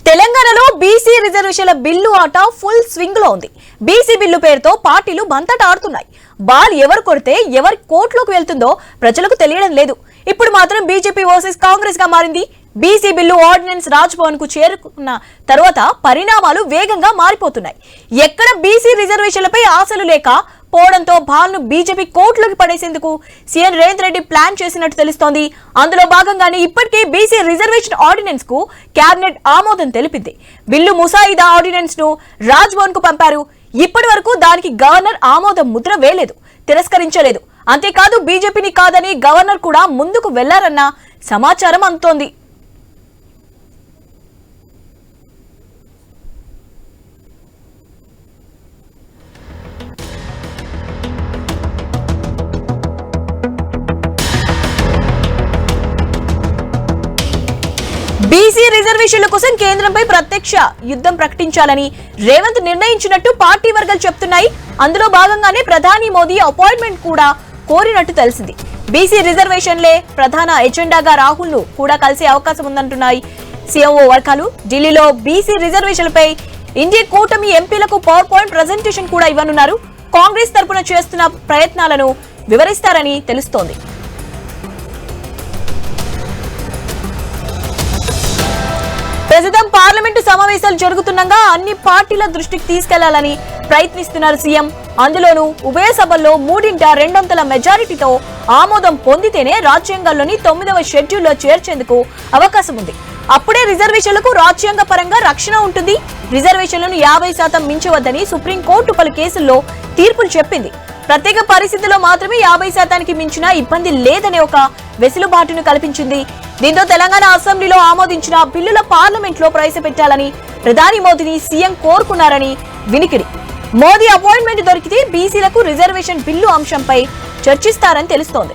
తెలంగాణలో బీసీ రిజర్వేషన్ల బిల్లు ఆట ఫుల్ స్వింగ్ లో ఉంది. బీసీ బిల్లు పేరుతో పార్టీలు బంతట ఆడుతున్నాయి. బాల్ ఎవరు కొడితే ఎవరి కోర్టులోకి వెళ్తుందో ప్రజలకు తెలియడం లేదు. ఇప్పుడు మాత్రం బీజేపీ వర్సెస్ కాంగ్రెస్ గా మారింది. బీసీ బిల్లు ఆర్డినెన్స్ రాజ్భవన్ కు చేరుకున్న తర్వాత పరిణామాలు వేగంగా మారిపోతున్నాయి. ఎక్కడ బీసీ రిజర్వేషన్లపై ఆశలు లేక పోవడంతో బాల్ను బీజేపీ కోర్టులోకి పడేసేందుకు సీఎం రేవంత్ రెడ్డి ప్లాన్ చేసినట్టు తెలుస్తోంది. అందులో భాగంగానే ఇప్పటికే బీసీ రిజర్వేషన్ ఆర్డినెన్స్ కు కేబినెట్ ఆమోదం తెలిపింది. బిల్లు ముసాయిదా ఆర్డినెన్స్ ను రాజ్భవన్ కు పంపారు. ఇప్పటి వరకు దానికి గవర్నర్ ఆమోదం ముద్ర వేయలేదు, తిరస్కరించలేదు. అంతేకాదు బీజేపీని కాదని గవర్నర్ కూడా ముందుకు వెళ్లారన్న సమాచారం అందుతోంది. బీసీ రిజర్వేషన్ల కోసం కేంద్రంపై ప్రత్యక్ష యుద్ధం ప్రకటించాలని రేవంత్ నిర్ణయించినట్టు పార్టీ వర్గాలు చెప్తున్నాయి. అందులో భాగంగానే ప్రధాని మోదీ అపాయింట్మెంట్ కూడా కోరినట్టు తెలిసింది. బీసీ రిజర్వేషన్లే ప్రధాన ఎజెండాగా రాహుల్ ను కూడా కలిసే అవకాశం ఉందంటున్నాయి సీఎంఓ వర్గాలు. ఢిల్లీలో బీసీ రిజర్వేషన్లపై ఇండియా కూటమి ఎంపీలకు పవర్ పాయింట్ ప్రజెంటేషన్ కూడా ఇవ్వనున్నారు. కాంగ్రెస్ తరపున చేస్తున్న ప్రయత్నాలను వివరిస్తారని తెలుస్తోంది. ప్రస్తుతం పార్లమెంటు సమావేశాలు జరుగుతుండగా అన్ని పార్టీల దృష్టికి తీసుకెళ్లాలని ప్రయత్నిస్తున్నారు సీఎం. అందులోనూ ఉభయ సభల్లో 3/2 మెజారిటీతో ఆమోదం పొందితేనే రాజ్యాంగంలోని 9వ షెడ్యూల్లో చేర్చేందుకు అవకాశం ఉంది. అప్పుడే రిజర్వేషన్లకు రాజ్యాంగ పరంగా రక్షణ ఉంటుంది. రిజర్వేషన్లను 50% మించవద్దని సుప్రీంకోర్టు పలు కేసుల్లో తీర్పులు చెప్పింది. ప్రత్యేక పరిస్థితుల్లో మాత్రమే 50%కి మించిన ఇబ్బంది లేదనే ఒక వెసులుబాటును కల్పించింది. దీంతో తెలంగాణ అసెంబ్లీలో ఆమోదించిన బిల్లుల పార్లమెంట్ లో ప్రవేశపెట్టాలని ప్రధాని మోదీని సీఎం కోరుకున్నారని వినికిడి. మోదీ అపాయింట్మెంట్ దొరికితే బీసీలకు రిజర్వేషన్ బిల్లు అంశంపై చర్చిస్తారని తెలుస్తోంది.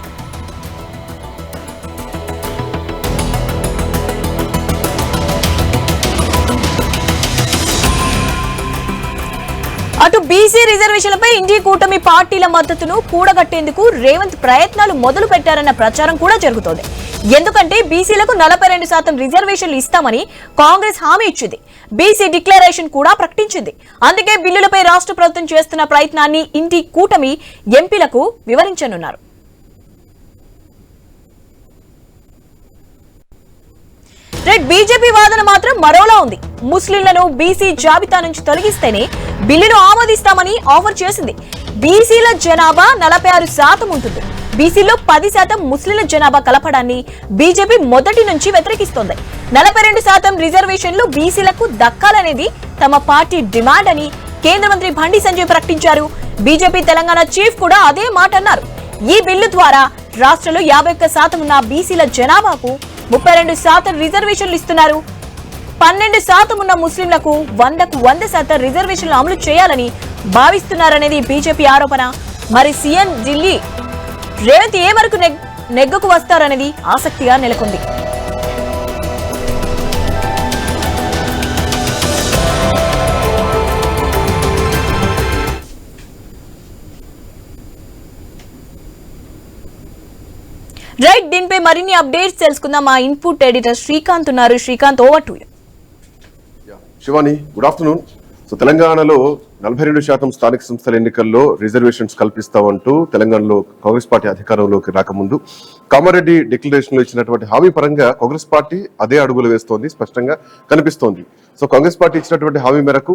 అటు బీసీ రిజర్వేషన్లపై ఇండియా కూటమి పార్టీల మద్దతును కూడగట్టేందుకు రేవంత్ ప్రయత్నాలు మొదలు పెట్టారన్న ప్రచారం కూడా జరుగుతోంది. ఎందుకంటే బీసీలకు 42% రిజర్వేషన్లు ఇస్తామని కాంగ్రెస్ హామీ ఇచ్చింది. బీసీ డిక్లరేషన్ కూడా ప్రకటించింది. అందుకే బిల్లులపై రాష్ట్ర ప్రభుత్వం చేస్తున్న ప్రయత్నాన్ని ఇండియా కూటమి ఎంపీలకు వివరించనున్నారు. బీజేపీ వాదన మాత్రం మరోలా ఉంది. ముస్లింలను బీసీ జాబితా నుంచి తొలగిస్తేనే బిల్లును ఆమోదిస్తామని ఆఫర్ చేసింది. బీసీల జనాభా 46% ఉంటుంది. బీసీలో 10% ముస్లింల జనాభా కలపడాన్ని బీజేపీ మొదటి నుంచి వ్యతిరేకిస్తోంది. 42% రిజర్వేషన్లు బీసీలకు దక్కాలనేది తమ పార్టీ డిమాండ్ అని కేంద్ర మంత్రి బండి సంజయ్ ప్రకటించారు. బీజేపీ తెలంగాణ చీఫ్ కూడా అదే మాట అన్నారు. ఈ బిల్లు ద్వారా రాష్ట్రంలో 51% ఉన్న బీసీల జనాభాకు 32% రిజర్వేషన్లు ఇస్తున్నారు. 12% ఉన్న ముస్లింలకు 100% రిజర్వేషన్లు అమలు చేయాలని భావిస్తున్నారనేది బీజేపీ ఆరోపణ. మరి సీఎం ఢిల్లీ రేవంత్ ఏ వరకు నెగ్గుకు వస్తారనేది ఆసక్తిగా నెలకొంది. దీనిపై మరిన్ని అప్డేట్స్ తెలుసుకుందాం. మా ఇన్పుట్ ఎడిటర్ శ్రీకాంత్ ఉన్నారు. Srikanth, over to you. Shivani, good afternoon. So తెలంగాణలో 42% స్థానిక సంస్థల ఎన్నికల్లో రిజర్వేషన్స్ కల్పిస్తామంటూ తెలంగాణలో కాంగ్రెస్ పార్టీ అధికారంలోకి రాకముందు కామారెడ్డి డిక్లరేషన్ లో ఇచ్చినటువంటి హామీ పరంగా కాంగ్రెస్ పార్టీ అదే అడుగులు వేస్తోంది, స్పష్టంగా కనిపిస్తోంది. సో కాంగ్రెస్ పార్టీ ఇచ్చినటువంటి హామీ మేరకు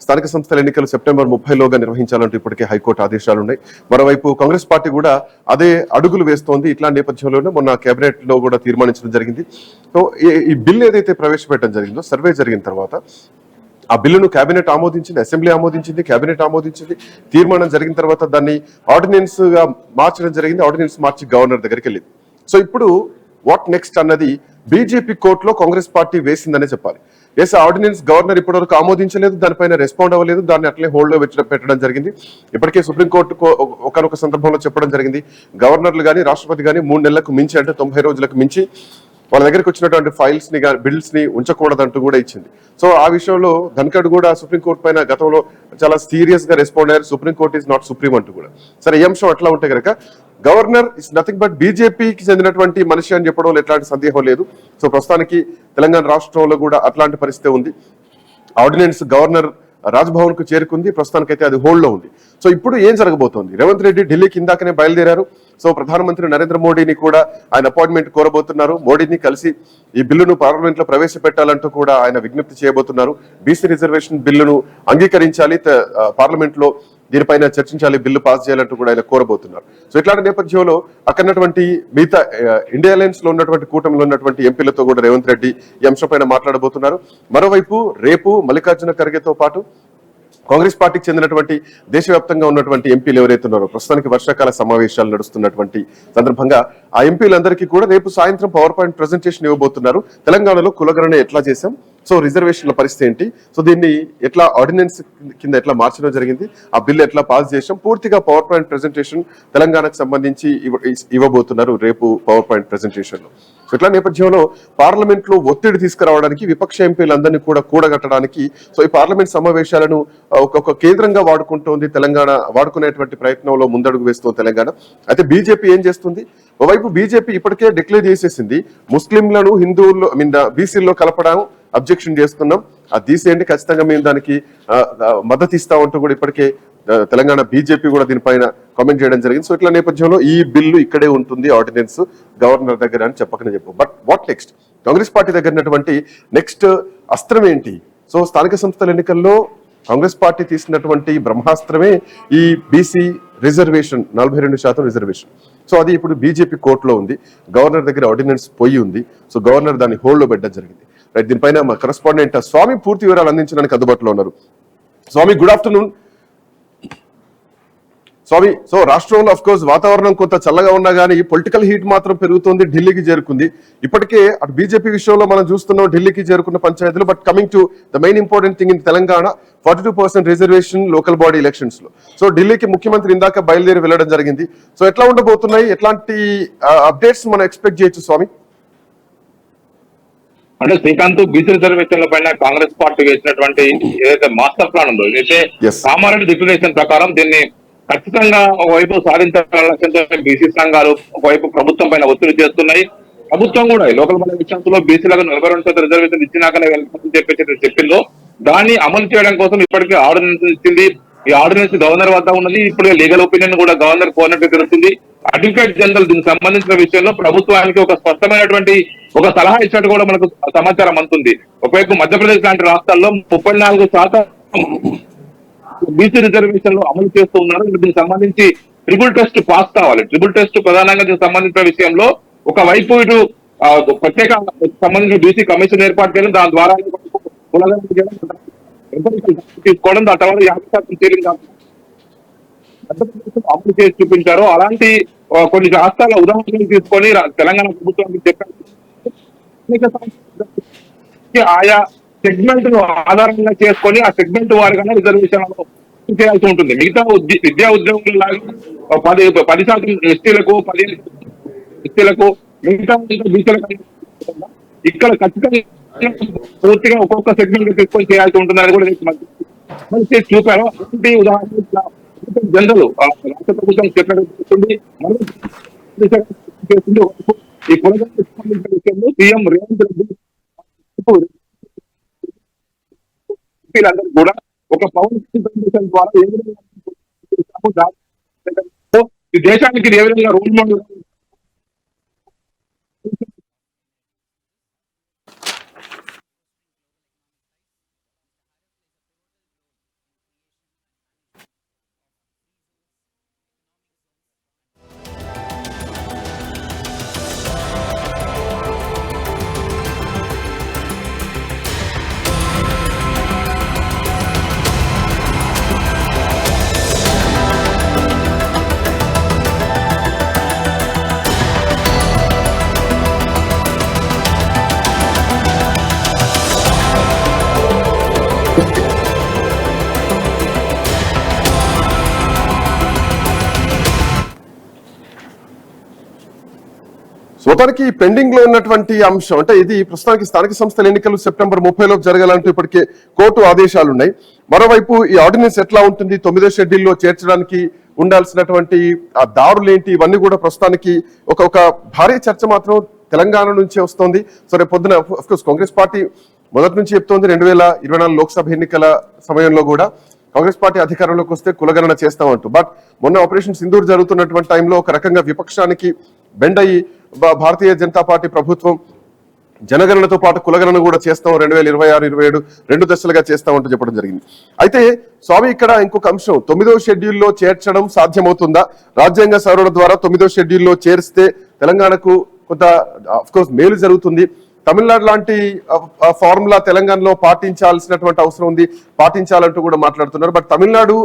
స్థానిక సంస్థల ఎన్నికలు సెప్టెంబర్ 30లోగా నిర్వహించాలంటూ ఇప్పటికే హైకోర్టు ఆదేశాలున్నాయి. మరోవైపు కాంగ్రెస్ పార్టీ కూడా అదే అడుగులు వేస్తోంది. ఇట్లాంటి నేపథ్యంలోనే మొన్న కేబినెట్ లో కూడా తీర్మానించడం జరిగింది. సో ఈ బిల్ ఏదైతే ప్రవేశపెట్టడం జరిగిందో, సర్వే జరిగిన తర్వాత ఆ బిల్లును కేబినెట్ ఆమోదించింది, అసెంబ్లీ ఆమోదించింది, కేబినెట్ ఆమోదించింది. తీర్మానం జరిగిన తర్వాత దాన్ని ఆర్డినెన్స్ గా మార్చడం జరిగింది. ఆర్డినెన్స్ మార్చి గవర్నర్ దగ్గరికి వెళ్ళింది. సో ఇప్పుడు వాట్ నెక్స్ట్ అన్నది బీజేపీ కోర్టులో కాంగ్రెస్ పార్టీ వేసిందనే చెప్పాలి. ఎస్, ఆర్డినెన్స్ గవర్నర్ ఇప్పటివరకు ఆమోదించలేదు, దానిపైన రెస్పాండ్ అవ్వలేదు, దాన్ని అట్లే హోల్డ్ లో పెట్టడం జరిగింది. ఇప్పటికే సుప్రీంకోర్టు ఒకనొక సందర్భంలో చెప్పడం జరిగింది, గవర్నర్లు కానీ రాష్ట్రపతి కానీ 3 నెలలకు మించి, అంటే 90 రోజులకు మించి వాళ్ళ దగ్గరికి వచ్చినటువంటి ఫైల్స్ ని బిల్స్ ని ఉంచకూడదంటూ కూడా ఇచ్చింది. సో ఆ విషయంలో ధన్కడ్ కూడా సుప్రీంకోర్టు పైన గతంలో చాలా సీరియస్ గా రెస్పాండ్ అయ్యారు. సుప్రీంకోర్టు ఈజ్ నాట్ సుప్రీం అంటూ కూడా. సరే, ఈ అంశం అట్లా ఉంటే కనుక గవర్నర్ ఇస్ నథింగ్ బట్ బీజేపీకి చెందినటువంటి మనిషి అని చెప్పడంలో ఎట్లాంటి సందేహం లేదు. సో ప్రస్తుతానికి తెలంగాణ రాష్ట్రంలో కూడా అట్లాంటి పరిస్థితి ఉంది. ఆర్డినెన్స్ గవర్నర్ రాజ్భవన్ కు చేరుకుంది. ప్రస్తుతానికైతే అది హోల్డ్ లో ఉంది. సో ఇప్పుడు ఏం జరగబోతోంది? రేవంత్ రెడ్డి ఢిల్లీకి ఇందాకనే బయలుదేరారు. సో ప్రధానమంత్రి నరేంద్ర మోడీని కూడా ఆయన అపాయింట్మెంట్ కోరబోతున్నారు. మోడీని కలిసి ఈ బిల్లును పార్లమెంట్ లో ప్రవేశపెట్టాలంటూ కూడా ఆయన విజ్ఞప్తి చేయబోతున్నారు. బీసీ రిజర్వేషన్ బిల్లును అంగీకరించాలి, పార్లమెంట్ లో దీనిపైన చర్చించాలి, బిల్లు పాస్ చేయాలంటూ కూడా ఆయన కోరబోతున్నారు. సో ఇట్లాంటి నేపథ్యంలో అక్కడటువంటి మిగతా ఇండియా అలయన్స్ లో ఉన్నటువంటి కూటమిలో ఉన్నటువంటి ఎంపీలతో కూడా రేవంత్ రెడ్డి ఈ అంశంపైన మాట్లాడబోతున్నారు. మరోవైపు రేపు మల్లికార్జున ఖర్గేతో పాటు కాంగ్రెస్ పార్టీకి చెందినటువంటి దేశవ్యాప్తంగా ఉన్నటువంటి ఎంపీలు ఎవరైతే ఉన్నారో, ప్రస్తుతానికి వర్షాకాల సమావేశాలు నడుస్తున్నటువంటి సందర్భంగా ఆ ఎంపీలందరికీ కూడా రేపు సాయంత్రం పవర్ పాయింట్ ప్రెజెంటేషన్ ఇవ్వబోతున్నారు. తెలంగాణలో కులగణన ఎట్లా చేశాం, సో రిజర్వేషన్ల పరిస్థితి ఏంటి, సో దీన్ని ఎట్లా ఆర్డినెన్స్ కింద ఎట్లా మార్చడం జరిగింది, ఆ బిల్లు ఎట్లా పాస్ చేసాం, పూర్తిగా పవర్ పాయింట్ ప్రెజెంటేషన్ తెలంగాణకు సంబంధించి ఇవ్వబోతున్నారు రేపు పవర్ పాయింట్ ప్రెజెంటేషన్ లో. సో ఇట్లా నేపథ్యంలో పార్లమెంట్ లో ఒత్తిడి తీసుకురావడానికి, విపక్ష ఎంపీలందరినీ కూడా కూడగట్టడానికి, సో ఈ పార్లమెంట్ సమావేశాలను ఒక కేంద్రంగా వాడుకుంటోంది తెలంగాణ. వాడుకునేటువంటి ప్రయత్నంలో ముందడుగు వేస్తోంది తెలంగాణ. అయితే బీజేపీ ఏం చేస్తుంది? ఓవైపు బీజేపీ ఇప్పటికే డిక్లేర్ చేసేసింది, ముస్లింలను హిందువుల్లో బీసీల్లో కలపడం అబ్జెక్షన్ చేస్తున్నాం, అది తీసేయండి, ఖచ్చితంగా మేము దానికి మద్దతు ఇస్తామంటూ కూడా ఇప్పటికే తెలంగాణ బీజేపీ కూడా దీనిపైన కామెంట్ చేయడం జరిగింది. సో ఇట్లా నేపథ్యంలో ఈ బిల్లు ఇక్కడే ఉంటుంది, ఆర్డినెన్స్ గవర్నర్ దగ్గర అని చెప్పకనే చెప్పు. But what next? Congress party దగ్గర ఉన్నటువంటి నెక్స్ట్ అస్త్రం ఏంటి? సో స్థానిక సంస్థల ఎన్నికల్లో కాంగ్రెస్ పార్టీ తీసినటువంటి బ్రహ్మాస్త్రమే ఈ బీసీ రిజర్వేషన్, 42% రిజర్వేషన్. సో అది ఇప్పుడు బీజేపీ కోర్టులో ఉంది. గవర్నర్ దగ్గర ఆర్డినెన్స్ పోయి ఉంది. సో గవర్నర్ దాన్ని హోల్డ్ లో పెట్టడం జరిగింది. రైట్, దీనిపైన మా కరెస్పాండెంట్ స్వామి పూర్తి వివరాలు అందించడానికి అందుబాటులో ఉన్నారు. స్వామి, గుడ్ ఆఫ్టర్నూన్. స్వామి, సో రాష్ట్రంలో అఫ్ కోర్స్ వాతావరణం కొంత చల్లగా ఉన్నా కానీ పొలిటికల్ హీట్ మాత్రం పెరుగుతుంది, ఢిల్లీకి చేరుకుంది. ఇప్పటికే అటు బీజేపీ విషయంలో మనం చూస్తున్నాం ఢిల్లీకి చేరుకున్న పంచాయతీలు. But coming to the main important thing in Telangana, 42% reservation local body elections లో. సో ఢిల్లీకి ముఖ్యమంత్రి ఇందాక బయలుదేరి వెళ్ళడం జరిగింది. సో ఎట్లా ఉండబోతున్నాయి, ఎట్లాంటి అప్డేట్స్ మనం ఎక్స్పెక్ట్ చేయొచ్చు స్వామి? అంటే శ్రీకాంత్, బీసీ రిజర్వేషన్ల పైన కాంగ్రెస్ పార్టీ వేసినటువంటి ఏదైతే మాస్టర్ ప్లాన్ ఉందో, ఏదైతే కామారెడ్డి డిక్లరేషన్ ప్రకారం దీన్ని ఖచ్చితంగా ఒకవైపు సాధించాలన్న లక్ష్యంతో బీసీ సంఘాలు ఒకవైపు ప్రభుత్వం పైన ఒత్తిడి చేస్తున్నాయి. ప్రభుత్వం కూడా లోకల్ బాడీ ఎలక్షన్స్ లో బీసీలకు 42% రిజర్వేషన్ ఇచ్చినాకనే వెళ్ళాలని చెప్పేసి చెప్పిందో దాన్ని అమలు చేయడం కోసం ఇప్పటికే ఆర్డినెన్స్ ఇచ్చింది. ఈ ఆర్డినెన్స్ గవర్నర్ వద్ద ఉన్నది. ఇప్పుడు లీగల్ ఒపీనియన్ కూడా గవర్నర్ కోరినట్టు తెలుస్తుంది. అడ్వకేట్ జనరల్ దీనికి సంబంధించిన విషయంలో ప్రభుత్వానికి ఒక స్పష్టమైనటువంటి ఒక సలహా ఇచ్చినట్టు కూడా మనకు సమాచారం అందుతుంది. ఒకవైపు మధ్యప్రదేశ్ లాంటి రాష్ట్రాల్లో 34% బీసీ రిజర్వేషన్ లో అమలు చేస్తూ ఉన్నారు. దీనికి సంబంధించి ట్రిపుల్ టెస్ట్ పాస్ కావాలి. ట్రిపుల్ టెస్ట్ ప్రధానంగా దీనికి సంబంధించిన విషయంలో ఒకవైపు ఇటు ప్రత్యేక సంబంధించిన బీసీ కమిషన్ ఏర్పాటు చేయడం, దాని ద్వారా తీసుకోవడం, దాని తర్వాత 50% తేలింది అమలు చేసి చూపించారు. అలాంటి కొన్ని రాష్ట్రాల ఉదాహరణలు తీసుకొని తెలంగాణ ప్రభుత్వానికి చెప్పారు, ఆయా సెగ్మెంట్ ను ఆధారంగా చేసుకొని ఆ సెగ్మెంట్ వారిగానే రిజర్వేషన్ చేయాల్సి ఉంటుంది. మిగతా విద్యా ఉద్యోగులు లాగా 10% ఎస్టీలకు, 15% ఎస్టీలకు, మిగతా బీసీలకు ఇక్కడ ఖచ్చితంగా పూర్తిగా ఒక్కొక్క సెగ్మెంట్ తీసుకొని చేయాల్సి ఉంటుందని కూడా చేసి చూపారు. అలాంటి ఉదాహరణ జనరల్ రాష్ట్ర ప్రభుత్వం చెప్పినట్టు ఈ పునరుద్ధరణ సంబంధించిన విషయంలో సీఎం రేవంత్ రెడ్డి కూడా ఒక పవర్ ప్రెజెంటేషన్ ద్వారా ఏ విధంగా ఈ దేశానికి ఏ విధంగా రోల్ మోడల్ మొత్తానికి పెండింగ్ లో ఉన్నటువంటి అంశం అంటే ఇది ప్రస్తుతానికి స్థానిక సంస్థల ఎన్నికలు సెప్టెంబర్ 30 జరగాలంటూ ఇప్పటికే కోర్టు ఆదేశాలు ఉన్నాయి. మరోవైపు ఈ ఆర్డినెన్స్ ఎట్లా ఉంటుంది, 9వ షెడ్యూల్లో చేర్చడానికి ఉండాల్సినటువంటి ఆ దారులు ఏంటి, ఇవన్నీ కూడా ప్రస్తుతానికి ఒక భారీ చర్చ మాత్రం తెలంగాణ నుంచే వస్తోంది. సో రేపు పొద్దున అఫ్కోర్స్ కాంగ్రెస్ పార్టీ మొదటి నుంచి చెప్తోంది 2024 లోక్సభ ఎన్నికల సమయంలో కూడా కాంగ్రెస్ పార్టీ అధికారంలోకి వస్తే కులగణన చేస్తామంటూ. బట్ మొన్న ఆపరేషన్ సింధూర్ జరుగుతున్నటువంటి టైంలో ఒక రకంగా విపక్షానికి బెండ్ అయ్యి భారతీయ జనతా పార్టీ ప్రభుత్వం జనగణనతో పాటు కులగణన కూడా చేస్తాం 2026-27 2 దశలుగా చేస్తామంటూ చెప్పడం జరిగింది. అయితే స్వామి ఇక్కడ ఇంకొక అంశం, 9వ షెడ్యూల్లో చేర్చడం సాధ్యమవుతుందా? రాజ్యాంగ సవరణ ద్వారా 9వ షెడ్యూల్లో చేరిస్తే తెలంగాణకు కొంత అఫ్కోర్స్ మేలు జరుగుతుంది. తమిళనాడు లాంటి ఫార్ములా తెలంగాణలో పాటించాల్సినటువంటి అవసరం ఉంది, పాటించాలంటూ కూడా మాట్లాడుతున్నారు. బట్ తమిళనాడు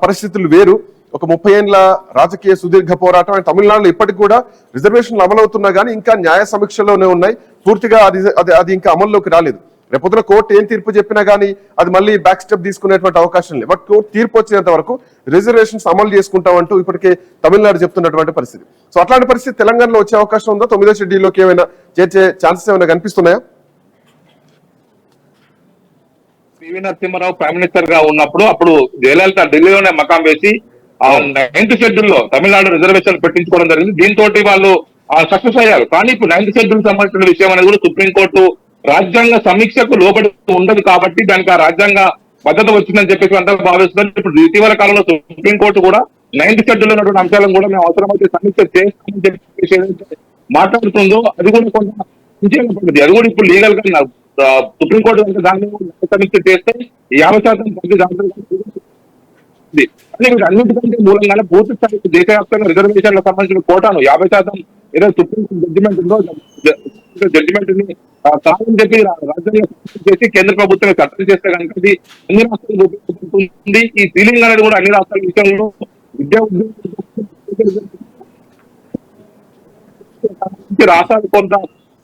పరిస్థితులు వేరు. ఒక 30 ఏళ్ల రాజకీయ సుదీర్ఘ పోరాటం. అండ్ తమిళనాడులో ఇప్పటికి కూడా రిజర్వేషన్లు అమలవుతున్నా కానీ ఇంకా న్యాయ సమీక్షలోనే ఉన్నాయి, పూర్తిగా అది ఇంకా అమల్లోకి రాలేదు. రేపొద్దున కోర్టు ఏం తీర్పు చెప్పినా కానీ అది మళ్ళీ బ్యాక్ స్టెప్ తీసుకునేటువంటి అవకాశం లేదు. బట్ కోర్టు తీర్పు వచ్చినంత వరకు రిజర్వేషన్స్ అమలు చేసుకుంటామంటూ ఇప్పటికే తమిళనాడు చెప్తున్నటువంటి పరిస్థితి. సో అట్లాంటి పరిస్థితి తెలంగాణలో వచ్చే అవకాశం ఉందా? 9వ షెడ్యూల్లోకి ఏమైనా చేర్చే ఛాన్సెస్ ఏమైనా కనిపిస్తున్నాయా? పివి నరసింహారావు ప్రైమ్ మినిస్టర్ గా ఉన్నప్పుడు అప్పుడు జయలలిత ఢిల్లీలోనే మకాం వేసి 9th షెడ్యూల్లో తమిళనాడు రిజర్వేషన్ పెట్టించుకోవడం జరిగింది. దీంతో వాళ్ళు సక్సెస్ అయ్యారు. కానీ ఇప్పుడు 9th షెడ్యూల్ సంబంధించిన విషయం అనేది కూడా సుప్రీంకోర్టు రాజ్యాంగ సమీక్షకు లోబడి ఉండదు కాబట్టి దానికి ఆ రాజ్యాంగ భద్రత వచ్చిందని చెప్పేసి అందరూ భావిస్తున్నారు. ఇప్పుడు ఇటీవల కాలంలో సుప్రీంకోర్టు కూడా 9th షెడ్యూల్ ఉన్నటువంటి అంశాలను కూడా మేము అవసరమైతే సమీక్ష చేస్తామని చెప్పేసి మాట్లాడుతుందో అది కూడా కొంత పడుతుంది. అది కూడా ఇప్పుడు లీగల్ గా సుప్రీంకోర్టు కనుక దాన్ని సమీక్ష చేస్తే 50% అన్నింటికంటే మూలంగానే పూర్తి స్థాయి దేశవ్యాప్తంగా రిజర్వేషన్లకు సంబంధించిన కోటాను 50% ఏదో సుప్రీంకోర్టు జడ్జిమెంట్ ఉందో జడ్జిమెంట్ ని కాదని చెప్పి రాజ్యాంగ చేసి కేంద్ర ప్రభుత్వం చట్టం చేస్తే కనుక అది అన్ని రాష్ట్రాలకు ఉపయోగపడుతుంది. ఈ సీలింగ్ అనేది కూడా అన్ని రాష్ట్రాల విషయంలో విద్యా రాష్ట్రాలు కొంత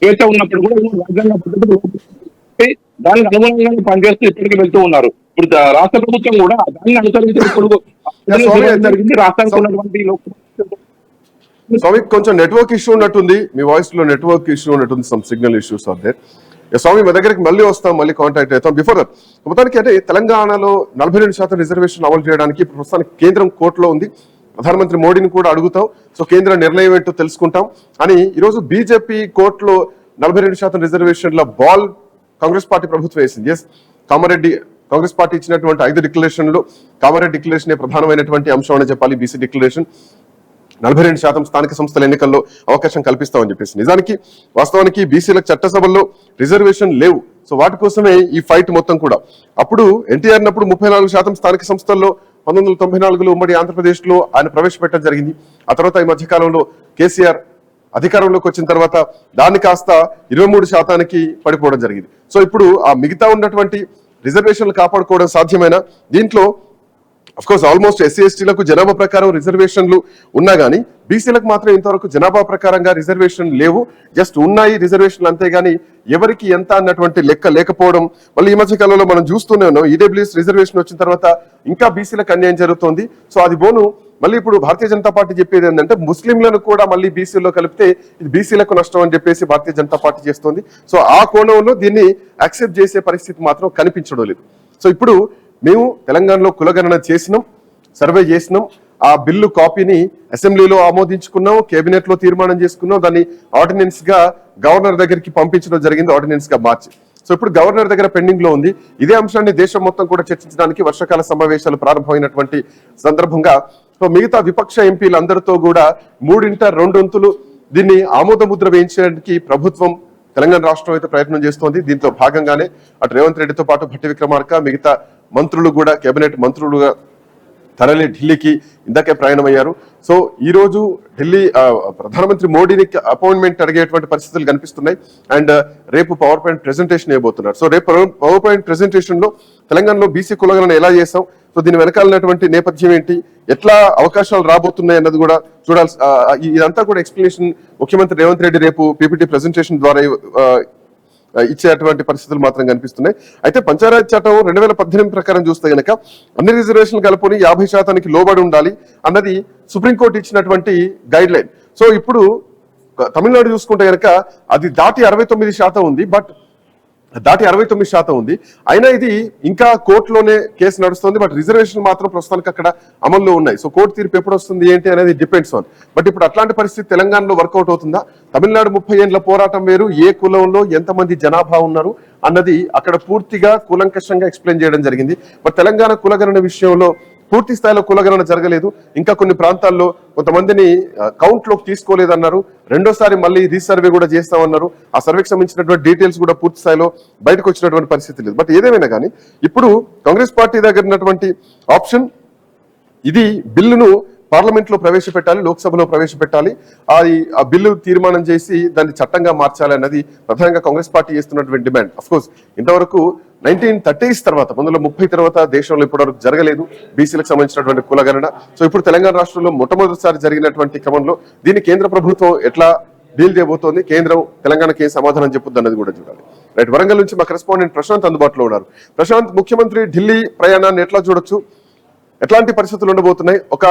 స్వేచ్ఛ ఉన్నప్పుడు కూడా రాజ్యాంగ పద్ధతులు దానికి అనుగుణంగానే పనిచేస్తూ ఇప్పటికీ వెళ్తూ ఉన్నారు. ఇప్పుడు రాష్ట్ర ప్రభుత్వం కూడా దాన్ని అనుసరించి ఇప్పుడు జరిగింది. రాష్ట్రానికి ఉన్నటువంటి స్వామి కొంచెం నెట్వర్క్ ఇష్యూ ఉన్నట్టుంది, మీ వాయిస్ లో నెట్వర్క్ ఇష్యూ ఉన్నట్టుంది, some signal issues are there. Swamy మా దగ్గరికి మళ్ళీ వస్తాం, మళ్ళీ కాంటాక్ట్ అవుతాం. బిఫోర్ దట్ మొత్తానికి అంటే తెలంగాణలో 42% రిజర్వేషన్ అమలు చేయడానికి ప్రస్తుతానికి కేంద్రం కోర్టులో ఉంది. ప్రధానమంత్రి మోడీని కూడా అడుగుతాం. సో కేంద్ర నిర్ణయం ఏంటో తెలుసుకుంటాం అని ఈరోజు బీజేపీ కోర్టులో 42% రిజర్వేషన్ల బాల్ కాంగ్రెస్ పార్టీ ప్రభుత్వం వేసింది. ఎస్, కామారెడ్డి కాంగ్రెస్ పార్టీ ఇచ్చినటువంటి 5 డిక్లరేషన్లు కామారెడ్డి డిక్లరేషన్ ప్రధానమైనటువంటి అంశం అని చెప్పాలి. బీసీ డిక్లరేషన్ 42% స్థానిక సంస్థల ఎన్నికల్లో అవకాశం కల్పిస్తామని చెప్పేసి. నిజానికి వాస్తవానికి బీసీలకు చట్టసభల్లో రిజర్వేషన్ లేవు. సో వాటి కోసమే ఈ ఫైట్ మొత్తం కూడా. అప్పుడు ఎన్టీఆర్ నప్పుడు 34% స్థానిక సంస్థల్లో 1994లో ఉమ్మడి ఆంధ్రప్రదేశ్ లో ఆయన ప్రవేశపెట్టడం జరిగింది. ఆ తర్వాత ఈ మధ్యకాలంలో కేసీఆర్ అధికారంలోకి వచ్చిన తర్వాత దాన్ని కాస్త 23% పడిపోవడం జరిగింది. సో ఇప్పుడు ఆ మిగతా ఉన్నటువంటి రిజర్వేషన్లు కాపాడుకోవడం సాధ్యమైన దీంట్లో అఫ్కోర్స్ ఆల్మోస్ట్ ఎస్సీ ఎస్టీలకు జనాభా ప్రకారం రిజర్వేషన్లు ఉన్నా కానీ బీసీలకు మాత్రం ఇంతవరకు జనాభా ప్రకారంగా రిజర్వేషన్ లేవు. జస్ట్ ఉన్నాయి రిజర్వేషన్లు అంతేగాని ఎవరికి ఎంత అన్నటువంటి లెక్క లేకపోవడం. మళ్ళీ ఈ మధ్య కాలంలో మనం చూస్తూనే ఉన్నాం, ఈడబ్ల్యూఎస్ రిజర్వేషన్ వచ్చిన తర్వాత ఇంకా బీసీలకు అన్యాయం జరుగుతోంది. సో అది బోను మళ్ళీ ఇప్పుడు భారతీయ జనతా పార్టీ చెప్పేది ఏంటంటే ముస్లింలను కూడా మళ్ళీ బీసీలో కలిపితే ఇది బీసీలకు నష్టం అని చెప్పేసి భారతీయ జనతా పార్టీ చేస్తోంది. సో ఆ కోణంలో దీన్ని యాక్సెప్ట్ చేసే పరిస్థితి మాత్రం కనిపించడం లేదు. సో ఇప్పుడు మేము తెలంగాణలో కులగణన చేసినాం, సర్వే చేసినాం, ఆ బిల్లు కాపీని అసెంబ్లీలో ఆమోదించుకున్నాం, కేబినెట్ లో తీర్మానం చేసుకున్నాం, దాన్ని ఆర్డినెన్స్ గా గవర్నర్ దగ్గరికి పంపించడం జరిగింది, ఆర్డినెన్స్ గా మార్చి. సో ఇప్పుడు గవర్నర్ దగ్గర పెండింగ్ లో ఉంది. ఇదే అంశాన్ని దేశం మొత్తం కూడా చర్చించడానికి వర్షాకాల సమావేశాలు ప్రారంభమైనటువంటి సందర్భంగా సో మిగతా విపక్ష ఎంపీలు అందరితో కూడా 3/2 దీన్ని ఆమోద ముద్ర వేయించడానికి ప్రభుత్వం తెలంగాణ రాష్ట్రం అయితే ప్రయత్నం చేస్తోంది. దీంతో భాగంగానే అటు రేవంత్ రెడ్డితో పాటు భట్టి విక్రమార్క మిగతా మంత్రులు కూడా కేబినెట్ మంత్రులుగా తరలి ఢిల్లీకి ఇందాకే ప్రయాణమయ్యారు. సో ఈ రోజు ఢిల్లీ ప్రధానమంత్రి మోడీని అపాయింట్మెంట్ అడిగేటువంటి పరిస్థితులు కనిపిస్తున్నాయి. అండ్ రేపు పవర్ పాయింట్ ప్రెజెంటేషన్ ఇవ్వబోతున్నారు. సో రేపు పవర్ పాయింట్ ప్రెజెంటేషన్ లో తెలంగాణలో బీసీ కులగణన ఎలా చేస్తాం, సో దీని వెనకాలన్నటువంటి నేపథ్యం ఏంటి, ఎట్లా అవకాశాలు రాబోతున్నాయి అన్నది కూడా చూడాల్సి ఇదంతా కూడా ఎక్స్ప్లెనేషన్ ముఖ్యమంత్రి రేవంత్ రెడ్డి రేపు పీపీటీ ప్రెజెంటేషన్ ద్వారా ఇచ్చేటువంటి పరిస్థితులు మాత్రం కనిపిస్తున్నాయి. అయితే పంచాయత్ చట్టం 2018 ప్రకారం చూస్తే గనక అన్ని రిజర్వేషన్లు కలుపుకొని 50% లోబడి ఉండాలి అన్నది సుప్రీంకోర్టు ఇచ్చినటువంటి గైడ్ లైన్. సో ఇప్పుడు తమిళనాడు చూసుకుంటే కనుక అది దాటి 69% ఉంది. బట్ దాటి 69% ఉంది. అయినా ఇది ఇంకా కోర్టులోనే కేసు నడుస్తుంది. బట్ రిజర్వేషన్ మాత్రం ప్రస్తుతానికి అక్కడ అమల్లో ఉన్నాయి. సో కోర్టు తీర్పు ఎప్పుడు వస్తుంది ఏంటి అనేది డిపెండ్స్ ఆన్. బట్ ఇప్పుడు అట్లాంటి పరిస్థితి తెలంగాణలో వర్కౌట్ అవుతుందా? తమిళనాడు 30 ఏళ్ల పోరాటం వేరు, ఏ కులంలో ఎంతమంది జనాభా ఉన్నారు అన్నది అక్కడ పూర్తిగా కూలంకషంగా ఎక్స్ప్లెయిన్ చేయడం జరిగింది. బట్ తెలంగాణ కులగణన విషయంలో పూర్తి స్థాయిలో కులగణన జరగలేదు. ఇంకా కొన్ని ప్రాంతాల్లో కొంతమందిని కౌంట్ లోకి తీసుకోలేదన్నారు. రెండోసారి మళ్ళీ రీసర్వే కూడా చేస్తామన్నారు. ఆ సర్వేకి సంబంధించినటువంటి డీటెయిల్స్ కూడా పూర్తి స్థాయిలో బయటకు వచ్చినటువంటి పరిస్థితి లేదు. బట్ ఏదేమైనా కానీ ఇప్పుడు కాంగ్రెస్ పార్టీ దగ్గర ఉన్నటువంటి ఆప్షన్ ఇది, బిల్లును పార్లమెంట్ లో ప్రవేశపెట్టాలి, లోక్సభలో ప్రవేశపెట్టాలి, ఆ బిల్లు తీర్మానం చేసి దాన్ని చట్టంగా మార్చాలి అన్నది ప్రధానంగా కాంగ్రెస్ పార్టీ చేస్తున్నటువంటి డిమాండ్. అఫ్ కోర్స్ ఇంతవరకు 1930s తర్వాత 1930 తర్వాత దేశంలో ఇప్పటివరకు జరగలేదు బీసీలకు సంబంధించినటువంటి కులగణన. సో ఇప్పుడు తెలంగాణ రాష్ట్రంలో మొట్టమొదటిసారి జరిగినటువంటి క్రమంలో దీన్ని కేంద్ర ప్రభుత్వం ఎట్లా డీల్ చేయబోతోంది, కేంద్రం తెలంగాణకి ఏం సమాధానం చెప్పుద్ది అన్నది కూడా చూడాలి. రైట్, వరంగల్ నుంచి మా కరెస్పాండెంట్ ప్రశాంత్ అందుబాటులో ఉన్నారు. ప్రశాంత్, ముఖ్యమంత్రి ఢిల్లీ ప్రయాణాన్ని ఎట్లా చూడొచ్చు, ఎట్లాంటి పరిస్థితులు ఉండబోతున్నాయి? ఒక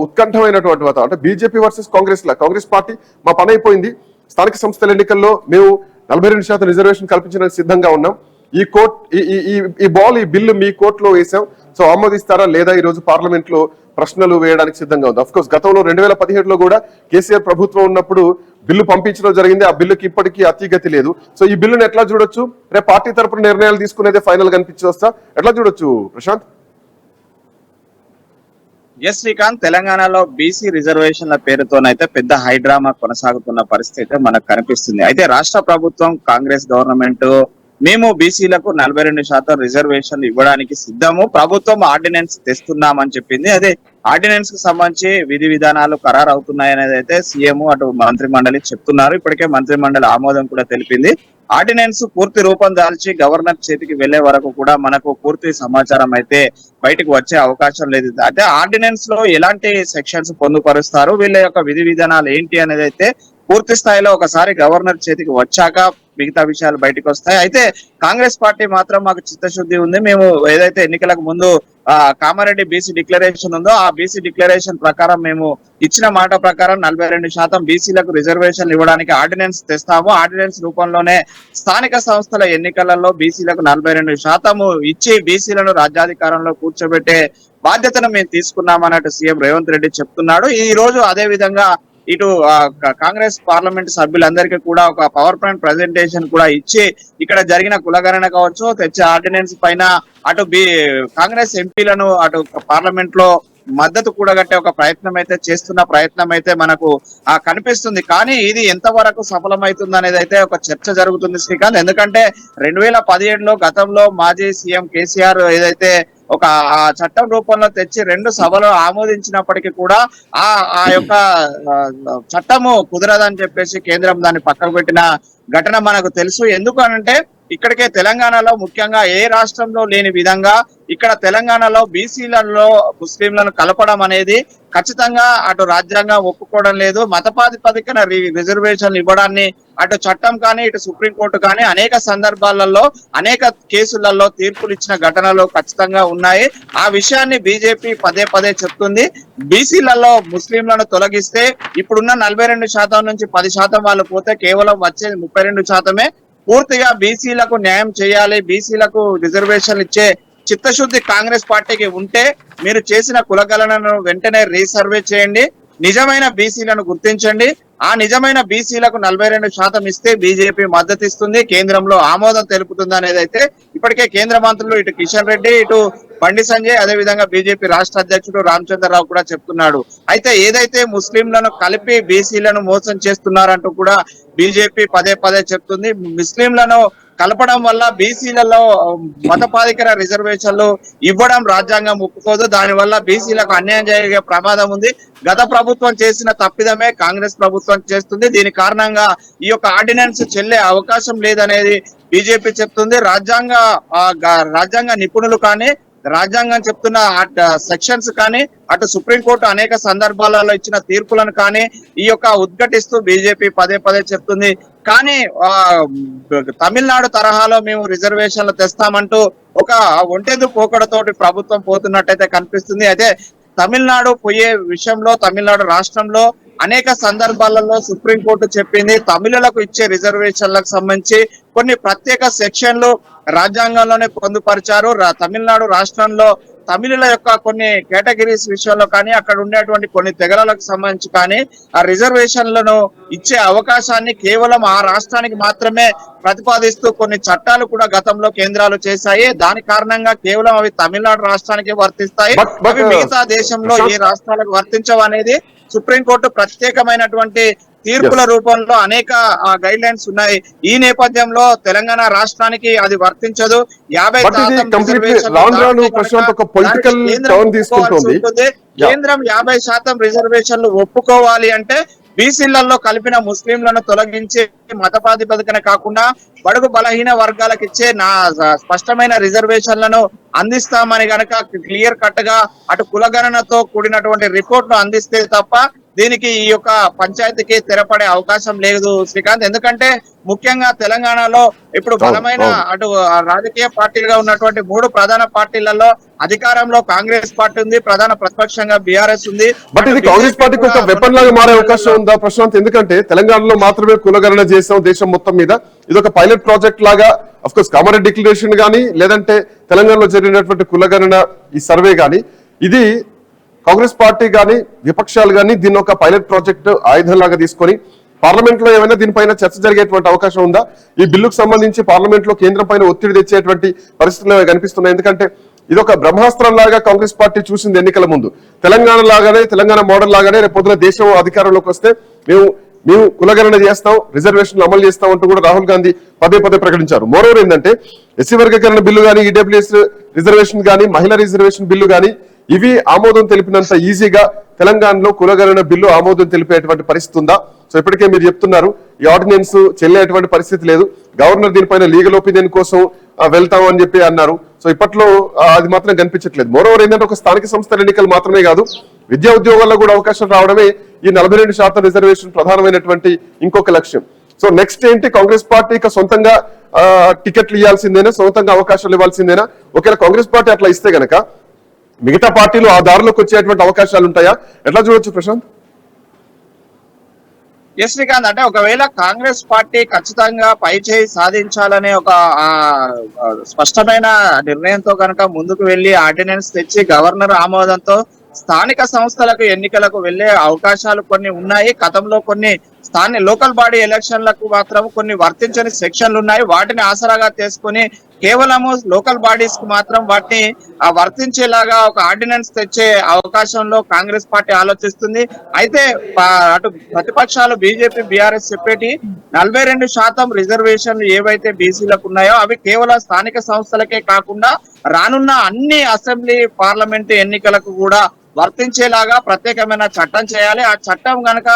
ఉత్కంఠమైనటువంటి వాతావరణం, అంటే బీజేపీ వర్సెస్ కాంగ్రెస్ లా. కాంగ్రెస్ పార్టీ మా పని అయిపోయింది, స్థానిక సంస్థల ఎన్నికల్లో మేము 42% రిజర్వేషన్ కల్పించడానికి సిద్ధంగా ఉన్నాం, ఈ బిల్లు మీ కోర్టులో వేసాం, సో ఆమోదిస్తారా లేదా ఈ రోజు పార్లమెంట్ లో ప్రశ్నలు వేయడానికి సిద్ధంగా ఉంది. అఫ్ కోర్స్ గతంలో 2017లో కూడా కేసీఆర్ ప్రభుత్వం ఉన్నప్పుడు బిల్లు పంపించడం జరిగింది. ఆ బిల్లుకి ఇప్పటికీ అతిగతి లేదు. సో ఈ బిల్లును ఎట్లా చూడొచ్చు? రేపు పార్టీ తరపున నిర్ణయాలు తీసుకునేదే ఫైనల్ గా అనిపించొస్తా, ఎట్లా చూడొచ్చు ప్రశాంత్? ఎస్ శ్రీకాంత్, తెలంగాణలో బీసీ రిజర్వేషన్ల పేరుతోనైతే పెద్ద హైడ్రామా కొనసాగుతున్న పరిస్థితి మనకు కనిపిస్తుంది. అయితే రాష్ట్ర ప్రభుత్వం, కాంగ్రెస్ గవర్నమెంట్ మేము బీసీలకు 42% రిజర్వేషన్లు ఇవ్వడానికి సిద్ధము, ప్రభుత్వం ఆర్డినెన్స్ తెస్తున్నామని చెప్పింది. అదే ఆర్డినెన్స్ కు సంబంధించి విధి విధానాలు ఖరారు అవుతున్నాయనేది అయితే సీఎం అటు మంత్రి మండలి చెప్తున్నారు. ఇప్పటికే మంత్రి మండలి ఆమోదం కూడా తెలిపింది. ఆర్డినెన్స్ పూర్తి రూపం దాల్చి గవర్నర్ చేతికి వెళ్లే వరకు కూడా మనకు పూర్తి సమాచారం అయితే బయటకు వచ్చే అవకాశం లేదు. అయితే ఆర్డినెన్స్ లో ఎలాంటి సెక్షన్స్ పొందుపరుస్తారు, వీళ్ళ యొక్క విధి విధానాలు ఏంటి అనేది అయితే పూర్తి స్థాయిలో ఒకసారి గవర్నర్ చేతికి వచ్చాక మిగతా విషయాలు బయటకు వస్తాయి. అయితే కాంగ్రెస్ పార్టీ మాత్రం మాకు చిత్తశుద్ధి ఉంది, మేము ఏదైతే ఎన్నికలకు ముందు కామారెడ్డి బీసీ డిక్లరేషన్ ఉందో ఆ బీసీ డిక్లరేషన్ ప్రకారం మేము ఇచ్చిన మాట ప్రకారం 42% బీసీలకు రిజర్వేషన్లు ఇవ్వడానికి ఆర్డినెన్స్ తెస్తాము, ఆర్డినెన్స్ రూపంలోనే స్థానిక సంస్థల ఎన్నికలలో బీసీలకు 42% ఇచ్చి బీసీలను రాజ్యాధికారంలో కూర్చోబెట్టే బాధ్యతను మేము తీసుకున్నామన్నట్టు సీఎం రేవంత్ రెడ్డి చెప్తున్నాడు. ఈ రోజు అదే విధంగా ఇటు కాంగ్రెస్ పార్లమెంట్ సభ్యులందరికీ కూడా ఒక పవర్ పాయింట్ ప్రెజెంటేషన్ కూడా ఇచ్చి ఇక్కడ జరిగిన కులగణన కావచ్చు, తెచ్చే ఆర్డినెన్స్ పైన అటు కాంగ్రెస్ ఎంపీలను అటు పార్లమెంట్ లో మద్దతు కూడగట్టే ఒక ప్రయత్నం అయితే మనకు కనిపిస్తుంది. కానీ ఇది ఎంతవరకు సఫలమవుతుంది అనేది అయితే ఒక చర్చ జరుగుతుంది శ్రీకాంత్. ఎందుకంటే 2017లో గతంలో మాజీ సీఎం కేసీఆర్ ఏదైతే ఒక చట్టం రూపంలో తెచ్చి 2 సభలు ఆమోదించినప్పటికీ కూడా ఆ యొక్క చట్టము కుదరదని చెప్పేసి కేంద్రం దాన్ని పక్కకు పెట్టిన ఘటన మనకు తెలుసు. ఎందుకు అనంటే ఇక్కడికే తెలంగాణలో ముఖ్యంగా ఏ రాష్ట్రంలో లేని విధంగా ఇక్కడ తెలంగాణలో బీసీలలో ముస్లింలను కలపడం అనేది ఖచ్చితంగా అటు రాజ్యాంగం ఒప్పుకోవడం లేదు. మతపాధిపతికన రిజర్వేషన్లు ఇవ్వడాన్ని అటు చట్టం కానీ ఇటు సుప్రీంకోర్టు కానీ అనేక సందర్భాలలో అనేక కేసులలో తీర్పులు ఇచ్చిన ఘటనలు ఖచ్చితంగా ఉన్నాయి. ఆ విషయాన్ని బీజేపీ పదే చెప్తుంది. బీసీలలో ముస్లింలను తొలగిస్తే ఇప్పుడున్న 42% నుంచి 10% వాళ్ళు పోతే కేవలం వచ్చేది 32%. పూర్తిగా బీసీలకు న్యాయం చేయాలి, బీసీలకు రిజర్వేషన్లు ఇచ్చే చిత్తశుద్ధి కాంగ్రెస్ పార్టీకి ఉంటే మీరు చేసిన కులగణనను వెంటనే రీసర్వే చేయండి, నిజమైన బీసీలను గుర్తించండి. ఆ నిజమైన బీసీలకు 42% ఇస్తే బీజేపీ మద్దతు ఇస్తుంది, కేంద్రంలో ఆమోదం తెలుపుతుంది అనేది అయితే ఇప్పటికే కేంద్ర మంత్రులు ఇటు కిషన్ రెడ్డి, ఇటు బండి సంజయ్, అదే విధంగా బీజేపీ రాష్ట్ర అధ్యక్షుడు రామచంద్రరావు కూడా చెప్తున్నాడు. అయితే ఏదైతే ముస్లింలను కలిపి బీసీలను మోసం చేస్తున్నారంటూ కూడా బీజేపీ పదే చెప్తుంది. ముస్లింలను కలపడం వల్ల బీసీలలో మతపాధికర రిజర్వేషన్లు ఇవ్వడం రాజ్యాంగం ఒప్పుకోదు, దానివల్ల బీసీలకు అన్యాయం జరిగే ప్రమాదం ఉంది. గత ప్రభుత్వం చేసిన తప్పిదమే కాంగ్రెస్ ప్రభుత్వం చేస్తుంది. దీని కారణంగా ఈ యొక్క ఆర్డినెన్స్ చెల్లే అవకాశం లేదనేది బీజేపీ చెప్తుంది. రాజ్యాంగ నిపుణులు కానీ రాజ్యాంగం చెప్తున్న సెక్షన్స్ కానీ అటు సుప్రీంకోర్టు అనేక సందర్భాలలో ఇచ్చిన తీర్పులను కానీ ఈ యొక్క ఉద్ఘటిస్తూ బీజేపీ పదే చెప్తుంది. కానీ తమిళనాడు తరహాలో మేము రిజర్వేషన్లు తెస్తామంటూ ఒక ఒంటెదు పోకడతోటి ప్రభుత్వం పోతున్నట్టయితే కనిపిస్తుంది. అయితే తమిళనాడు పోయే విషయంలో తమిళనాడు రాష్ట్రంలో అనేక సందర్భాలలో సుప్రీంకోర్టు చెప్పింది తమిళులకు ఇచ్చే రిజర్వేషన్లకు సంబంధించి కొన్ని ప్రత్యేక సెక్షన్లు రాజ్యాంగంలోనే పొందుపరిచారు. తమిళనాడు రాష్ట్రంలో తమిళుల యొక్క కొన్ని కేటగిరీస్ విషయంలో కానీ అక్కడ ఉండేటువంటి కొన్ని తెగలకు సంబంధించి కానీ ఆ రిజర్వేషన్లను ఇచ్చే అవకాశాన్ని కేవలం ఆ రాష్ట్రానికి మాత్రమే ప్రతిపాదిస్తూ కొన్ని చట్టాలు కూడా గతంలో కేంద్రాలు చేశాయి. దాని కారణంగా కేవలం అవి తమిళనాడు రాష్ట్రానికి వర్తిస్తాయి, అవి మిగతా దేశంలో ఏ రాష్ట్రాలకు వర్తించవనేది సుప్రీంకోర్టు ప్రత్యేకమైనటువంటి తీర్పుల రూపంలో అనేక గైడ్ లైన్స్ ఉన్నాయి. ఈ నేపథ్యంలో తెలంగాణ రాష్ట్రానికి అది వర్తించదు. 50% కేంద్రం 50% రిజర్వేషన్లు ఒప్పుకోవాలి అంటే బీసీలలో కలిపిన ముస్లింలను తొలగించి మత ప్రాతిపదికన కాకుండా బడుగు బలహీన వర్గాలకు ఇచ్చే స్పష్టమైన రిజర్వేషన్లను అందిస్తామని గనక క్లియర్ కట్ గా అటు కులగణనతో కూడినటువంటి రిపోర్ట్ ను అందిస్తే తప్ప దీనికి ఈ యొక్క పంచాయతీకి తెరపడే అవకాశం లేదు శ్రీకాంత్. ఎందుకంటే ముఖ్యంగా తెలంగాణలో ఇప్పుడు బలమైన అటు రాజకీయ పార్టీలుగా ఉన్నటువంటి 3 ప్రధాన పార్టీలలో అధికారంలో కాంగ్రెస్ పార్టీ ఉంది, ప్రధాన ప్రతిపక్షంగా బీఆర్ఎస్ ఉంది. బట్ ఇది కాంగ్రెస్ పార్టీకి ఒక వెపన్ లాగా మారే అవకాశం ఉందా ప్రశాంత్? ఎందుకంటే తెలంగాణలో మాత్రమే కులగణన చేసాం దేశం మొత్తం మీద, ఇది ఒక పైలట్ ప్రాజెక్ట్ లాగా అఫ్ కోర్స్ కామారెడ్డి డిక్లరేషన్ గానీ లేదంటే తెలంగాణలో జరిగినటువంటి కులగణన ఈ సర్వే గానీ ఇది కాంగ్రెస్ పార్టీ గానీ విపక్షాలు గానీ దీన్ని ఒక పైలట్ ప్రాజెక్ట్ ఆయుధంలాగా తీసుకొని పార్లమెంట్ లో ఏమైనా దీనిపైన చర్చ జరిగేటువంటి అవకాశం ఉందా? ఈ బిల్లుకు సంబంధించి పార్లమెంట్ లో కేంద్రం పైన ఒత్తిడి తెచ్చేటువంటి పరిస్థితులు కనిపిస్తున్నాయి. ఎందుకంటే ఇది ఒక బ్రహ్మాస్త్రం లాగా కాంగ్రెస్ పార్టీ చూసింది ఎన్నికల ముందు. తెలంగాణ లాగానే, తెలంగాణ మోడల్ లాగానే రేపు పొద్దున దేశం అధికారంలోకి వస్తే మేము కులగణన చేస్తాం, రిజర్వేషన్లు అమలు చేస్తాం అంటూ కూడా రాహుల్ గాంధీ పదే ప్రకటించారు. మోరోవర్ ఏంటంటే ఎస్సీ వర్గీకరణ బిల్లు గానీ, ఈడబ్ల్యూఎస్ రిజర్వేషన్ గానీ, మహిళా రిజర్వేషన్ బిల్లు గానీ ఇవి ఆమోదం తెలిపినంత ఈజీగా తెలంగాణలో కులగణన బిల్లు ఆమోదం తెలిపేటువంటి పరిస్థితి ఉందా? సో ఇప్పటికే మీరు చెప్తున్నారు ఈ ఆర్డినెన్స్ చెల్లేటువంటి పరిస్థితి లేదు, గవర్నర్ దీనిపైన లీగల్ ఒపీనియన్ కోసం వెళ్తాం అని చెప్పి అన్నారు. సో ఇప్పట్లో అది మాత్రం కనిపించట్లేదు. మోరోవర్ ఏంటంటే ఒక స్థానిక సంస్థల ఎన్నికలు మాత్రమే కాదు, విద్యా ఉద్యోగాల్లో కూడా అవకాశం రావడమే ఈ 42% రిజర్వేషన్ ప్రధానమైనటువంటి ఇంకొక లక్ష్యం. సో నెక్స్ట్ ఏంటి? కాంగ్రెస్ పార్టీ ఇక సొంతంగా టికెట్లు ఇవ్వాల్సిందేనా, సొంతంగా అవకాశాలు ఇవ్వాల్సిందేనా? ఒకవేళ కాంగ్రెస్ పార్టీ అట్లా ఇస్తే గనక మిగతా పార్టీలు ఆ దారిలోకి వచ్చేటువంటి అవకాశాలు ఉంటాయా? ఎట్లా చూడొచ్చు ప్రశాంత్? ఎస్ శ్రీకాంత్, అంటే ఒకవేళ కాంగ్రెస్ పార్టీ ఖచ్చితంగా పైచేయి సాధించాలనే ఒక స్పష్టమైన నిర్ణయంతో కనుక ముందుకు వెళ్లి ఆర్డినెన్స్ తెచ్చి గవర్నర్ ఆమోదంతో స్థానిక సంస్థలకు ఎన్నికలకు వెళ్లే అవకాశాలు కొన్ని ఉన్నాయి. గతంలో కొన్ని లోకల్ బాడీ ఎలక్షన్లకు మాత్రం కొన్ని వర్తించని సెక్షన్లు ఉన్నాయి. వాటిని ఆసరాగా తీసుకుని కేవలము లోకల్ బాడీస్ కు మాత్రం వాటిని వర్తించేలాగా ఒక ఆర్డినెన్స్ తెచ్చే అవకాశంలో కాంగ్రెస్ పార్టీ ఆలోచిస్తుంది. అయితే అటు ప్రతిపక్షాలు బీజేపీ బీఆర్ఎస్ చెప్పేటి 42% రిజర్వేషన్లు ఏవైతే బీసీలకు ఉన్నాయో అవి కేవలం స్థానిక సంస్థలకే కాకుండా రానున్న అన్ని అసెంబ్లీ పార్లమెంటు ఎన్నికలకు కూడా వర్తించేలాగా ప్రత్యేకమైన చట్టం చేయాలి. ఆ చట్టం గనక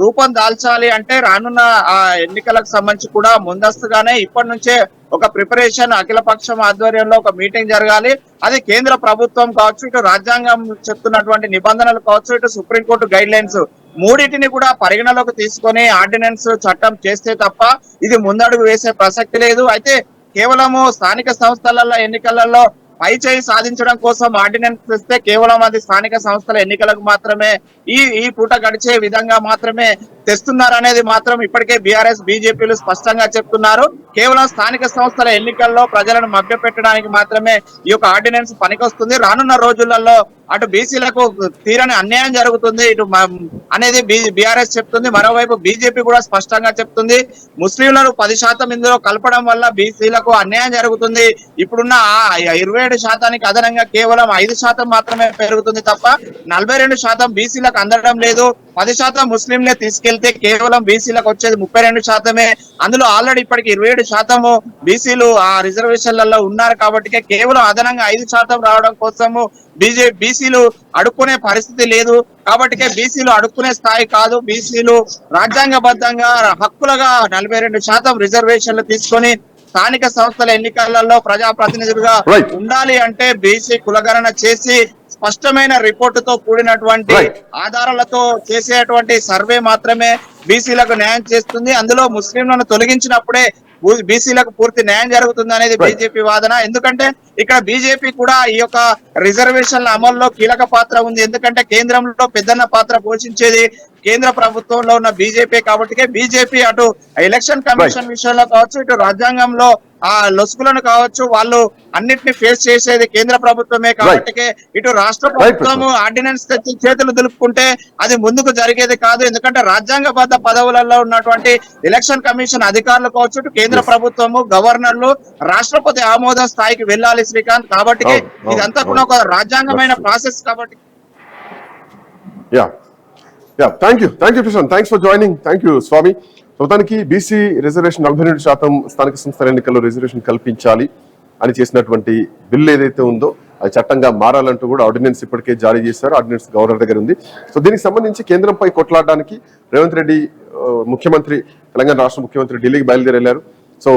రూపం దాల్చాలి అంటే రానున్న ఆ ఎన్నికలకు సంబంధించి కూడా ముందస్తుగానే ఇప్పటి నుంచే ఒక ప్రిపరేషన్ అఖిల పక్షం ఆధ్వర్యంలో ఒక మీటింగ్ జరగాలి. అది కేంద్ర ప్రభుత్వం కావచ్చు, ఇటు రాజ్యాంగం చెప్తున్నటువంటి నిబంధనలు కావచ్చు, ఇటు సుప్రీంకోర్టు గైడ్ లైన్స్ మూడింటిని కూడా పరిగణలోకి తీసుకొని ఆర్డినెన్స్ చట్టం చేస్తే తప్ప ఇది ముందడుగు వేసే ప్రసక్తి లేదు. అయితే కేవలము స్థానిక సంస్థల ఎన్నికలలో పైచేయి సాధించడం కోసం ఆర్డినెన్స్ తెస్తే కేవలం అది స్థానిక సంస్థల ఎన్నికలకు మాత్రమే ఈ పూట గడిచే విధంగా మాత్రమే తెస్తున్నారు అనేది మాత్రం ఇప్పటికే బీఆర్ఎస్ బీజేపీలు స్పష్టంగా చెప్తున్నారు. కేవలం స్థానిక సంస్థల ఎన్నికల్లో ప్రజలను మభ్యపెట్టడానికి మాత్రమే ఈ యొక్క ఆర్డినెన్స్ పనికొస్తుంది. రానున్న రోజులలో అటు బీసీలకు తీరని అన్యాయం జరుగుతుంది ఇటు అనేది బీఆర్ఎస్ చెప్తుంది. మరోవైపు బీజేపీ కూడా స్పష్టంగా చెప్తుంది ముస్లింలను 10% ఇందులో కలపడం వల్ల బీసీలకు అన్యాయం జరుగుతుంది. ఇప్పుడున్న 27% అదనంగా కేవలం 5% మాత్రమే పెరుగుతుంది తప్ప 42% బీసీలకు అందడం లేదు. 10% ముస్లింలే తీసుకెళ్తే కేవలం బీసీలకు వచ్చేది 32%. అందులో ఆల్రెడీ ఇప్పటికి 27% బీసీలు ఆ రిజర్వేషన్లలో ఉన్నారు కాబట్టి కేవలం అదనంగా 5% రావడం కోసము బీసీలు అడుక్కునే పరిస్థితి లేదు. కాబట్టి బీసీలు అడుక్కునే స్థాయి కాదు. బీసీలు రాజ్యాంగబద్ధంగా హక్కులుగా 42% రిజర్వేషన్లు తీసుకొని స్థానిక సంస్థల ఎన్నికలలో ప్రజాప్రతినిధులుగా ఉండాలి అంటే బీసీ కులగణన చేసి స్పష్టమైన రిపోర్టుతో కూడినటువంటి ఆధారాలతో చేసేటువంటి సర్వే మాత్రమే బీసీలకు న్యాయం చేస్తుంది, అందులో ముస్లింలను తొలగించినప్పుడే బీసీలకు పూర్తి న్యాయం జరుగుతుంది అనేది బీజేపీ వాదన. ఎందుకంటే ఇక్కడ బీజేపీ కూడా ఈ యొక్క రిజర్వేషన్ల అమల్లో కీలక పాత్ర ఉంది. ఎందుకంటే కేంద్రంలో పెద్దన్న పాత్ర పోషించేది కేంద్ర ప్రభుత్వంలో ఉన్న బీజేపీ కాబట్టి బీజేపీ అటు ఎలక్షన్ కమిషన్ విషయంలో కావచ్చు, ఇటు రాజ్యాంగంలో ఆ లొసుగులను కావచ్చు, వాళ్ళు అన్నిటిని ఫేస్ చేసేది కేంద్ర ప్రభుత్వమే కాబట్టి ఇటు రాష్ట్ర ప్రభుత్వం ఆర్డినెన్స్ తెచ్చి చేతులు దులుపుకుంటే అది ముందుకు జరిగేది కాదు. ఎందుకంటే రాజ్యాంగబద్ధ పదవులలో ఉన్నటువంటి ఎలక్షన్ కమిషన్ అధికారులు కావచ్చు, ఇటు కేంద్ర ప్రభుత్వము, గవర్నర్లు, రాష్ట్రపతి ఆమోదం స్థాయికి వెళ్ళాలి శ్రీకాంత్. కాబట్టి ఇదంతా కూడా ఒక రాజ్యాంగమైన ప్రాసెస్ కాబట్టి. Thank you Prashant, thanks for joining. Thank you Swamy. మొత్తానికి బీసీ రిజర్వేషన్ 42% స్థానిక సంస్థల ఎన్నికల్లో రిజర్వేషన్ కల్పించాలి అని చేసినటువంటి బిల్లు ఏదైతే ఉందో అది చట్టంగా మారాలంటూ కూడా ఆర్డినెన్స్ ఇప్పటికే జారీ చేశారు. ఆర్డినెన్స్ గవర్నర్ దగ్గర ఉంది. సో దీనికి సంబంధించి కేంద్రంపై కొట్లాడడానికి రేవంత్ రెడ్డి ముఖ్యమంత్రి, తెలంగాణ రాష్ట్ర ముఖ్యమంత్రి ఢిల్లీకి బయలుదేరి వెళ్ళారు. సో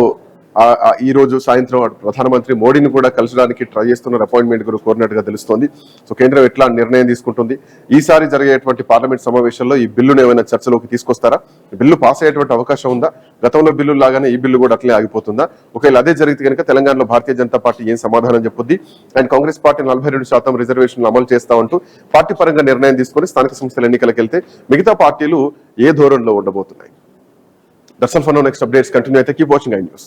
ఈ రోజు సాయంత్రం ప్రధానమంత్రి మోడీని కూడా కలచడానికి ట్రై చేస్తున్నారు, అపాయింట్మెంట్ కూడా కోరినట్టుగా తెలుస్తోంది. సో కేంద్రం ఎట్లా నిర్ణయం తీసుకుంటుంది, ఈసారి జరిగేటువంటి పార్లమెంట్ సమావేశంలో ఈ బిల్లును ఏమైనా చర్చలోకి తీసుకొస్తారా, బిల్లు పాస్ అయ్యేటువంటి అవకాశం ఉందా, గతంలో బిల్లు లాగానే ఈ బిల్లు కూడా అట్లే ఆగిపోతుందా, ఒకవేళ అదే జరిగితే కనుక తెలంగాణలో భారతీయ జనతా పార్టీ ఏం సమాధానం చెప్పుద్ది, అండ్ కాంగ్రెస్ పార్టీ 42% రిజర్వేషన్లు అమలు చేస్తామంటూ పార్టీ పరంగా నిర్ణయం తీసుకొని స్థానిక సంస్థల ఎన్నికలకు వెళ్తే మిగతా పార్టీలు ఏ ధోరణిలో ఉండబోతున్నాయి. That's all for now. Next updates continue అయితే కీప్ వాచింగ్ ఐ న్యూస్.